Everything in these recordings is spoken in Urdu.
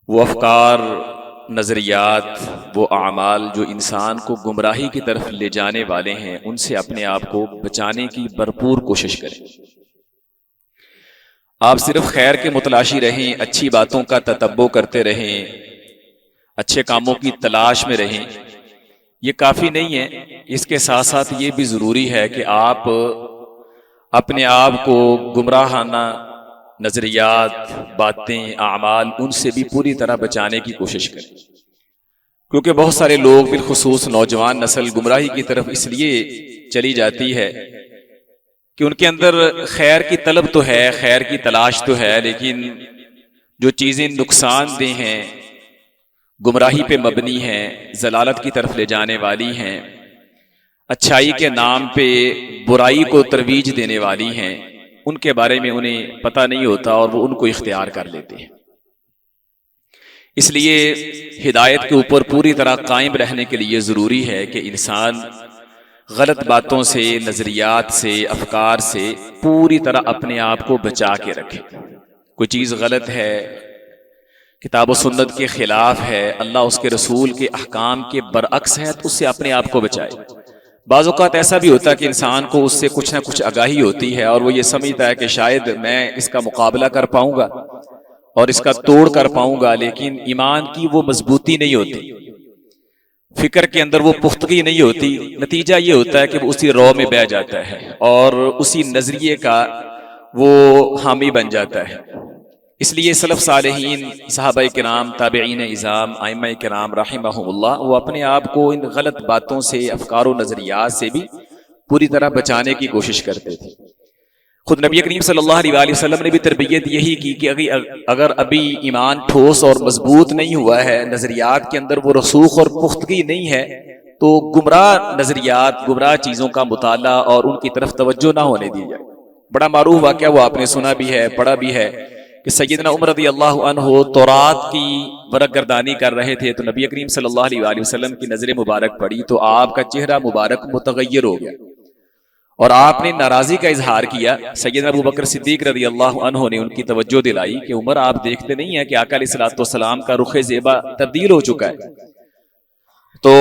وہ افکار، نظریات، وہ اعمال جو انسان کو گمراہی کی طرف لے جانے والے ہیں، ان سے اپنے آپ کو بچانے کی بھرپور کوشش کریں۔ آپ صرف خیر کے متلاشی رہیں، اچھی باتوں کا تتبع کرتے رہیں، اچھے کاموں کی تلاش میں رہیں، یہ کافی نہیں ہے۔ اس کے ساتھ ساتھ یہ بھی ضروری ہے کہ آپ اپنے آپ کو گمراہانہ نظریات، باتیں، اعمال ان سے بھی پوری طرح بچانے کی کوشش کریں، کیونکہ بہت سارے لوگ بالخصوص نوجوان نسل گمراہی کی طرف اس لیے چلی جاتی ہے کہ ان کے اندر خیر کی طلب تو ہے، خیر کی تلاش تو ہے، لیکن جو چیزیں نقصان دہ ہیں، گمراہی پہ مبنی ہیں، ضلالت کی طرف لے جانے والی ہیں، اچھائی کے نام پہ برائی کو ترویج دینے والی ہیں، ان کے بارے میں انہیں پتہ نہیں ہوتا اور وہ ان کو اختیار کر لیتے ہیں۔ اس لیے ہدایت کے اوپر پوری طرح قائم رہنے کے لیے ضروری ہے کہ انسان غلط باتوں سے، نظریات سے، افکار سے پوری طرح اپنے آپ کو بچا کے رکھے۔ کوئی چیز غلط ہے، کتاب و سنت کے خلاف ہے، اللہ اس کے رسول کے احکام کے برعکس ہے، تو اس سے اپنے آپ کو بچائے۔ بعض اوقات ایسا بھی ہوتا ہے کہ انسان کو اس سے کچھ نہ کچھ آگاہی ہوتی ہے اور وہ یہ سمجھتا ہے کہ شاید میں اس کا مقابلہ کر پاؤں گا اور اس کا توڑ کر پاؤں گا، لیکن ایمان کی وہ مضبوطی نہیں ہوتی، فکر کے اندر وہ پختگی نہیں ہوتی۔ نتیجہ یہ ہوتا ہے کہ وہ اسی رو میں بہہ جاتا ہے اور اسی نظریے کا وہ حامی بن جاتا ہے۔ اس لیے سلف صالحین، صحابہ کرام، تابعین اعظام، ائمہ کرام رحمہم اللہ، وہ اپنے آپ کو ان غلط باتوں سے، افکار و نظریات سے بھی پوری طرح بچانے کی کوشش کرتے تھے۔ خود نبی کریم صلی اللہ علیہ وسلم نے بھی تربیت یہی کی کہ اگر ابھی ایمان ٹھوس اور مضبوط نہیں ہوا ہے، نظریات کے اندر وہ رسوخ اور پختگی نہیں ہے، تو گمراہ نظریات، گمراہ چیزوں کا مطالعہ اور ان کی طرف توجہ نہ ہونے دی جائے۔ بڑا معروف واقعہ وہ آپ نے سنا بھی ہے، پڑھا بھی ہے کہ سیدنا عمر رضی اللہ عنہ تورات کی ورق گردانی کر رہے تھے تو نبی کریم صلی اللہ علیہ وسلم کی نظر مبارک پڑی تو آپ کا چہرہ مبارک متغیر ہو گیا اور آپ نے ناراضی کا اظہار کیا۔ سیدنا ابو بکر صدیق رضی اللہ عنہ نے ان کی توجہ دلائی کہ عمر، آپ دیکھتے نہیں ہیں کہ آقا علیہ الصلوۃ والسلام کا رخ زیبا تبدیل ہو چکا ہے؟ تو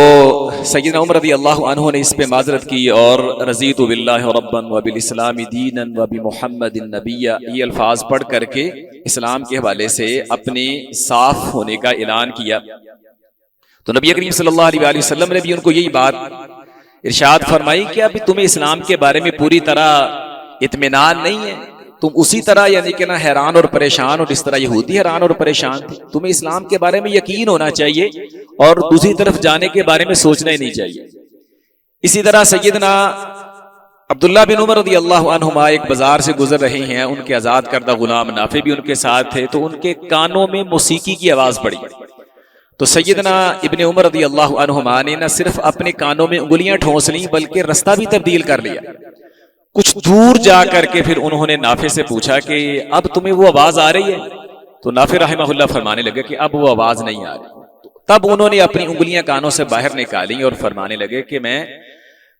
سیدنا عمر رضی اللہ عنہ نے اس پہ معذرت کی اور رضیت باللہ ربا وبالاسلام دینا وبمحمد نبیا، یہ الفاظ پڑھ کر کے اسلام کے حوالے سے اپنے صاف ہونے کا اعلان کیا۔ تو نبی کریم صلی اللہ علیہ وسلم نے بھی ان کو یہی بات ارشاد فرمائی کہ ابھی تمہیں اسلام کے بارے میں پوری طرح اطمینان نہیں ہے، تم اسی طرح یعنی کہ نا حیران اور پریشان، اور اس طرح یہودی حیران اور پریشان تھے۔ تمہیں اسلام کے بارے میں یقین ہونا چاہیے اور دوسری طرف جانے کے بارے میں سوچنا ہی نہیں چاہیے۔ اسی طرح سیدنا عبداللہ بن عمر رضی اللہ عنہما ایک بازار سے گزر رہے ہیں، ان کے آزاد کردہ غلام نافع بھی ان کے ساتھ تھے، تو ان کے کانوں میں موسیقی کی آواز پڑی۔ تو سیدنا ابن عمر رضی اللہ عنہما نے نہ صرف اپنے کانوں میں انگلیاں ٹھونس لیں بلکہ رستہ بھی تبدیل کر لیا۔ کچھ دور جا کر کے پھر انہوں نے نافع سے پوچھا کہ اب تمہیں وہ آواز آ رہی ہے؟ تو نافع رحمہ اللہ فرمانے لگے کہ اب وہ آواز نہیں آ رہی۔ تب انہوں نے اپنی انگلیاں کانوں سے باہر نکالی اور فرمانے لگے کہ میں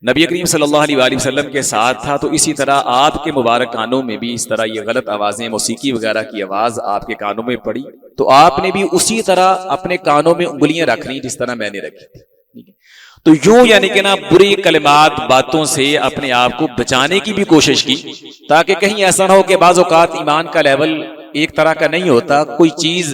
نبی کریم صلی اللہ علیہ وسلم کے ساتھ تھا، تو اسی طرح آپ کے مبارک کانوں میں بھی اس طرح یہ غلط آوازیں، موسیقی وغیرہ کی آواز آپ کے کانوں میں پڑی، تو آپ نے بھی اسی طرح اپنے کانوں میں انگلیاں رکھ لی جس طرح میں نے رکھی تھی۔ تو یوں یعنی کہ نا بری کلمات، باتوں سے اپنے آپ کو بچانے کی بھی کوشش کی، تاکہ کہیں ایسا نہ ہو کہ بعض اوقات ایمان کا لیول ایک طرح کا نہیں ہوتا، کوئی چیز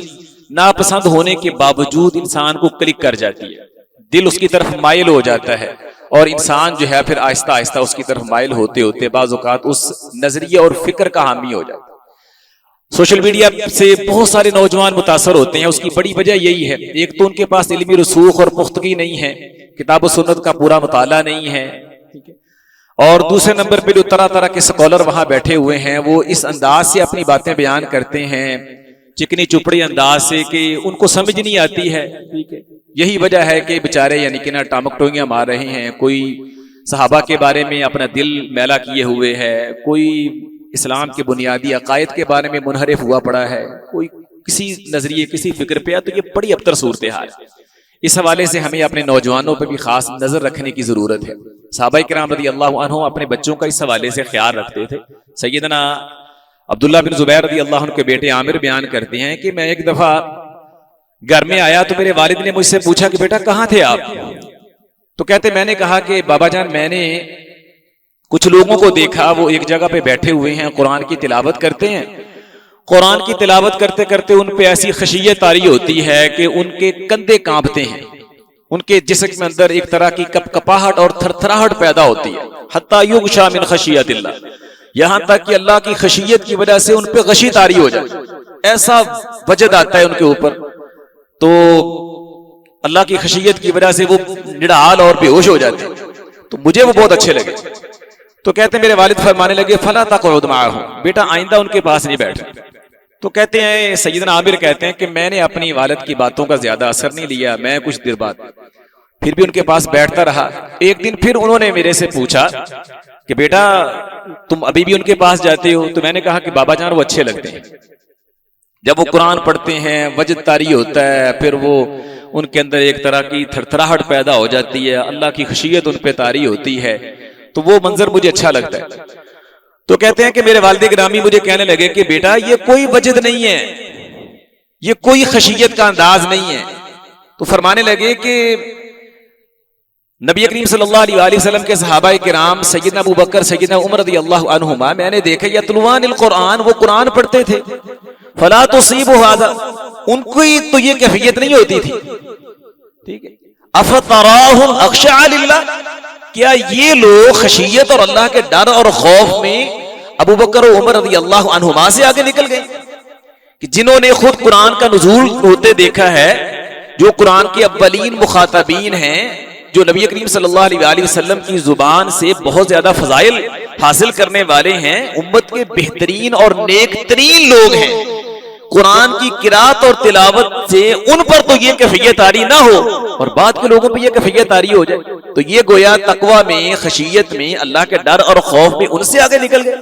ناپسند ہونے کے باوجود انسان کو کلک کر جاتی ہے، دل اس کی طرف مائل ہو جاتا ہے، اور انسان جو ہے پھر آہستہ آہستہ اس کی طرف مائل ہوتے ہوتے بعض اوقات اس نظریے اور فکر کا حامی ہو جاتا ہے۔ سوشل میڈیا سے بہت سارے نوجوان متاثر ہوتے ہیں، اس کی بڑی وجہ یہی ہے، ایک تو ان کے پاس علمی رسوخ اور پختگی نہیں ہے، کتاب و سنت کا پورا مطالعہ نہیں ہے، اور دوسرے نمبر پہ جو طرح طرح کے سکولر وہاں بیٹھے ہوئے ہیں وہ اس انداز سے اپنی باتیں بیان کرتے ہیں، چکنی چپڑی انداز سے، کہ ان کو سمجھ نہیں آتی ہے۔ یہی وجہ ہے کہ بیچارے یعنی کہ نا ٹامک ٹوئیاں مار رہے ہیں، کوئی صحابہ کے بارے میں اپنا دل میلا کیے ہوئے ہے، کوئی اسلام کے بنیادی عقائد کے بارے میں منحرف ہوا پڑا ہے، کوئی کسی نظریے، کسی فکر پہ ہے، تو یہ بڑی ابتر صورتحال ہے۔ اس حوالے سے ہمیں اپنے نوجوانوں پہ بھی خاص نظر رکھنے کی ضرورت ہے۔ صحابہ کرام رضی اللہ عنہ اپنے بچوں کا اس حوالے سے خیال رکھتے تھے۔ سیدنا عبداللہ بن زبیر رضی اللہ عنہ کے بیٹے عامر بیان کرتے ہیں کہ میں ایک دفعہ گھر میں آیا تو میرے والد نے مجھ سے پوچھا کہ بیٹا کہاں تھے آپ؟ تو کہتے میں نے کہا کہ بابا جان میں نے کچھ لوگوں کو دیکھا وہ ایک جگہ پہ بیٹھے ہوئے ہیں، قرآن کی تلاوت کرتے ہیں، قرآن کی تلاوت کرتے کرتے ان پہ ایسی خشیت طاری ہوتی ہے کہ ان کے کندھے کانپتے ہیں، ان کے جسم میں اندر ایک طرح کی کپ کپاہٹ اور تھر تھراہٹ پیدا ہوتی ہے، حتی یغشا من خشیت اللہ، یہاں تک کہ اللہ کی خشیت کی وجہ سے ان پہ غشی طاری ہو جائے، ایسا وجد آتا ہے ان کے اوپر، تو اللہ کی خشیت کی وجہ سے وہ نڈال اور بے ہوش ہو جاتے ہیں۔ تو مجھے وہ بہت اچھے لگے، تو کہتے ہیں میرے والد فرمانے لگے فلا تقعد معهم، بیٹا آئندہ ان کے پاس نہیں بیٹھ۔ تو کہتے ہیں سیدنا عامر کہتے ہیں کہ میں نے اپنی والد کی باتوں کا زیادہ اثر نہیں لیا، میں کچھ دیر بعد پھر بھی ان کے پاس بیٹھتا رہا۔ ایک دن پھر انہوں نے میرے سے پوچھا کہ بیٹا تم ابھی بھی ان کے پاس جاتے ہو؟ تو میں نے کہا کہ بابا جان وہ اچھے لگتے ہیں، جب وہ قرآن پڑھتے ہیں وجد طاری ہوتا ہے، پھر وہ ان کے اندر ایک طرح کی تھرتھراہٹ پیدا ہو جاتی ہے، اللہ کی خشیت ان پہ طاری ہوتی ہے، تو وہ منظر مجھے اچھا لگتا ہے۔ تو کہتے ہیں کہ میرے والد گرامی مجھے کہنے لگے کہ بیٹا یہ کوئی وجد نہیں ہے، یہ کوئی خشیت کا انداز نہیں ہے۔ تو فرمانے لگے کہ نبی کریم صلی اللہ علیہ وآلہ وسلم کے صحابہ کرام سیدنا ابو بکر سیدنا عمر رضی اللہ عنہما میں نے دیکھا یتلوان القرآن، وہ قرآن پڑھتے تھے، فلا تصیب ھذا، ان کو تو یہ کیفیت نہیں ہوتی تھی، ٹھیک ہے، افطراہم اخشع للہ، کیا یہ لوگ خشیت اور اللہ کے ڈر اور خوف میں ابو بکر و عمر رضی اللہ عنہما سے آگے نکل گئے، کہ جنہوں نے خود قرآن کا نزول ہوتے دیکھا ہے، جو قرآن کے اولین مخاطبین ہیں، جو نبی کریم صلی اللہ علیہ وآلہ وسلم کی زبان سے بہت زیادہ فضائل حاصل کرنے والے ہیں، امت کے بہترین اور نیک ترین لوگ ہیں، قرآن کی قرات اور تلاوت سے ان پر تو یہ کیفیت طاری نہ ہو اور بعد کے لوگوں پہ یہ کیفیت طاری ہو جائے، تو یہ گویا تقوی میں، خشیت میں، اللہ کے ڈر اور خوف میں ان سے آگے نکل گئے،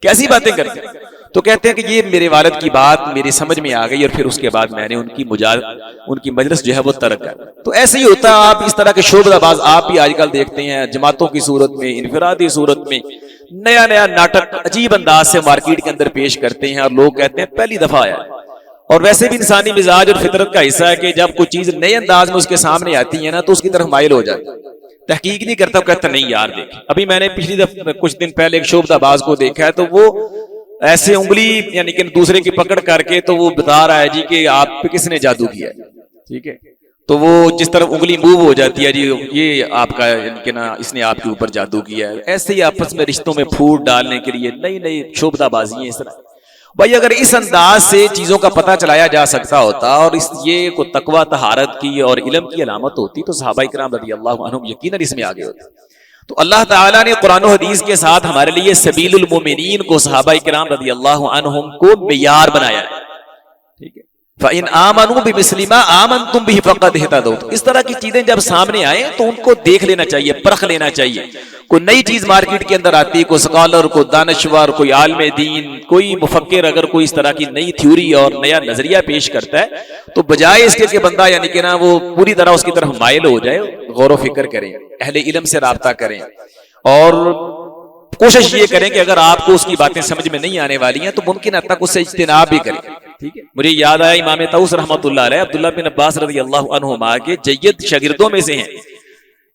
کیسی باتیں کرتے ہیں۔ تو کہتے ہیں کہ یہ میرے والد کی بات میری سمجھ میں آ گئی، اور پھر اس کے بعد میں نے ان کی مجلس جو ہے وہ ترک کر۔ تو ایسے ہی ہوتا ہے، آپ اس طرح کے شعبہ باز آپ بھی آج کل دیکھتے ہیں، جماعتوں کی صورت میں، انفرادی صورت میں نیا نیا ناٹک عجیب انداز سے مارکیٹ کے اندر پیش کرتے ہیں، اور لوگ کہتے ہیں پہلی دفعہ آیا ہے۔ اور ویسے بھی انسانی مزاج اور فطرت کا حصہ ہے کہ جب کوئی چیز نئے انداز میں اس کے سامنے آتی ہے نا تو اس کی طرف مائل ہو جاتا ہے، تحقیق نہیں کرتا، کہتا نہیں یار دیکھ۔ ابھی میں نے پچھلی دفعہ کچھ دن پہلے ایک شعبہ باز کو دیکھا ہے، تو وہ ایسے انگلی یعنی کہ دوسرے کی پکڑ کر کے تو وہ بتا رہا ہے جی کہ آپ پہ کس نے جادو کیا ہے، ٹھیک ہے، تو وہ جس طرف انگلی موو ہو جاتی ہے جی یہ آپ کا یعنی کہ نا اس نے آپ کے اوپر جادو کیا ہے۔ ایسے ہی آپس میں رشتوں میں پھوٹ ڈالنے کے لیے نئی نئی شعبہ بازی ہیں اس طرح۔ بھائی اگر اس انداز سے چیزوں کا پتہ چلایا جا سکتا ہوتا اور یہ کو تقوی طہارت کی اور علم کی علامت ہوتی تو صحابہ کرام رضی اللہ عنہم یقیناً اس میں آگے ہوتے۔ تو اللہ تعالیٰ نے قرآن و حدیث کے ساتھ ہمارے لیے سبیل المومنین کو، صحابہ کرام رضی اللہ عنہم کو معیار بنایا ہے، ٹھیک ہے، فَإِنْ آمَنُوا بِمِثْلِ مَا آمَنْتُمْ بِهِ فَقَدْ اهْتَدَوْا۔ اس طرح کی چیزیں جب سامنے آئیں تو ان کو دیکھ لینا چاہیے، پرکھ لینا چاہیے۔ کوئی نئی چیز مارکیٹ کے اندر آتی ہے، کوئی سکالر، کوئی دانشور، کوئی عالم دین، کوئی مفکر اگر کوئی اس طرح کی نئی تھیوری اور نیا نظریہ پیش کرتا ہے تو بجائے اس کے کہ بندہ یعنی کہ نا وہ پوری طرح اس کی طرف مائل ہو جائے، غور و فکر کریں، اہل علم سے رابطہ کریں، اور کوشش یہ کریں کہ اگر آپ کو اس کی باتیں سمجھ میں نہیں آنے والی ہیں تو ممکن حد تک اس سے اجتناب بھی کریں، ٹھیک ہے۔ مجھے یاد آیا امام طاؤس رحمۃ اللہ علیہ عبداللہ بن عباس رضی اللہ عنہما کے جید شاگردوں میں سے ہیں،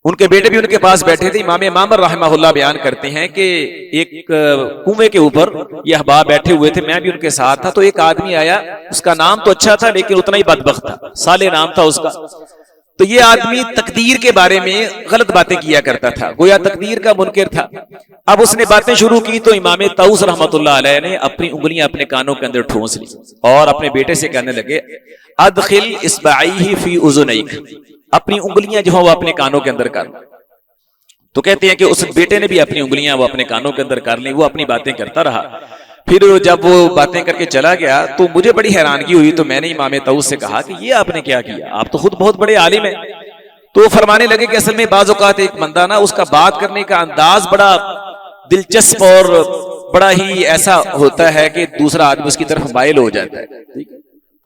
ان کے بیٹے بھی ان کے پاس بیٹھے تھے۔ امام مامر رحمہ اللہ بیان کرتے ہیں کہ ایک کنویں کے اوپر یہ احباب بیٹھے ہوئے تھے، میں بھی ان کے ساتھ تھا، تو ایک آدمی آیا، اس کا نام تو اچھا تھا لیکن اتنا ہی بدبخت تھا، صالح نام تھا اس کا۔ تو یہ آدمی تقدیر کے بارے میں غلط باتیں کیا کرتا تھا، گویا تقدیر کا منکر تھا۔ اب اس نے باتیں شروع کی تو امام طاؤس رحمۃ اللہ علیہ نے اپنی انگلیاں اپنے کانوں کے اندر ٹھونس لی اور اپنے بیٹے سے کہنے لگے ادخل اصبعیہ فی اذنیک، اپنی انگلیاں جو ہیں وہ اپنے کانوں کے اندر کر۔ تو کہتے ہیں کہ اس بیٹے نے بھی اپنی انگلیاں وہ اپنے کانوں کے اندر کر لی، وہ اپنی باتیں کرتا رہا۔ پھر جب وہ باتیں کر کے چلا گیا تو مجھے بڑی حیرانگی ہوئی، تو میں نے امام طاؤس سے کہا کہ یہ آپ نے کیا کیا، آپ تو خود بہت بڑے عالم ہیں۔ تو وہ فرمانے لگے کہ اصل میں بعض اوقات ایک بندہ نا اس کا بات کرنے کا انداز بڑا دلچسپ اور بڑا ہی ایسا ہوتا ہے کہ دوسرا آدمی اس کی طرف مائل ہو جاتا ہے، ٹھیک ہے۔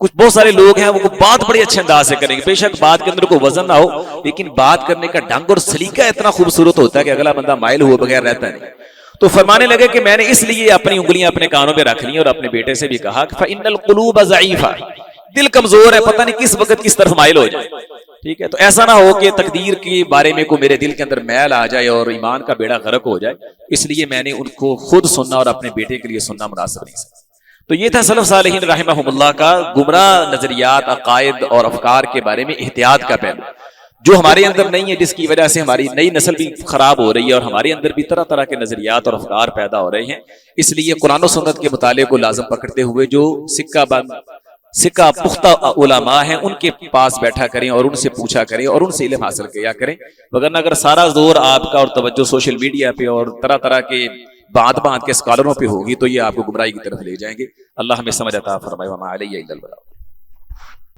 کچھ بہت سارے لوگ ہیں وہ بات بڑے اچھے انداز سے کریں گے، بے شک بات کے اندر کوئی وزن نہ ہو لیکن بات کرنے کا ڈھنگ اور سلیقہ اتنا خوبصورت ہوتا ہے کہ اگلا بندہ مائل ہوئے بغیر رہتا نہیں۔ تو فرمانے لگے کہ میں نے اس لیے اپنی انگلیاں اپنے کانوں پہ رکھ لی اور اپنے بیٹے سے بھی کہا کہ فَإِنَّ الْقُلُوبَ ضَعِيفَةٌ، دل کمزور ہے، پتہ نہیں کس وقت کس طرف مائل ہو جائے، ٹھیک ہے؟ تو ایسا نہ ہو کہ تقدیر کے بارے میں کوئی میرے دل کے اندر میل آ جائے اور ایمان کا بیڑا غرق ہو جائے، اس لیے میں نے ان کو خود سننا اور اپنے بیٹے کے لیے سننا مناسب نہیں سمجھا۔ تو یہ تھا سلف صالحین رحمہم اللہ کا گمراہ نظریات، عقائد اور افکار کے بارے میں احتیاط کا پہلو، جو ہمارے اندر نہیں ہے، جس کی وجہ سے ہماری نئی نسل بھی خراب ہو رہی ہے اور ہمارے اندر بھی طرح طرح کے نظریات اور افکار پیدا ہو رہے ہیں۔ اس لیے قرآن و سنت کے مطالعے کو لازم پکڑتے ہوئے جو سکہ پختہ علماء ہیں ان کے پاس بیٹھا کریں اور ان سے پوچھا کریں اور ان سے علم حاصل کیا کریں، وگرنہ اگر سارا زور آپ کا اور توجہ سوشل میڈیا پہ اور طرح طرح کے بات کے اسکالروں پہ ہوگی تو یہ آپ کو گمراہی کی طرف لے جائیں گے۔ اللہ ہمیں سمجھ عطا فرمائے۔ وما علیہ الا البلاغ۔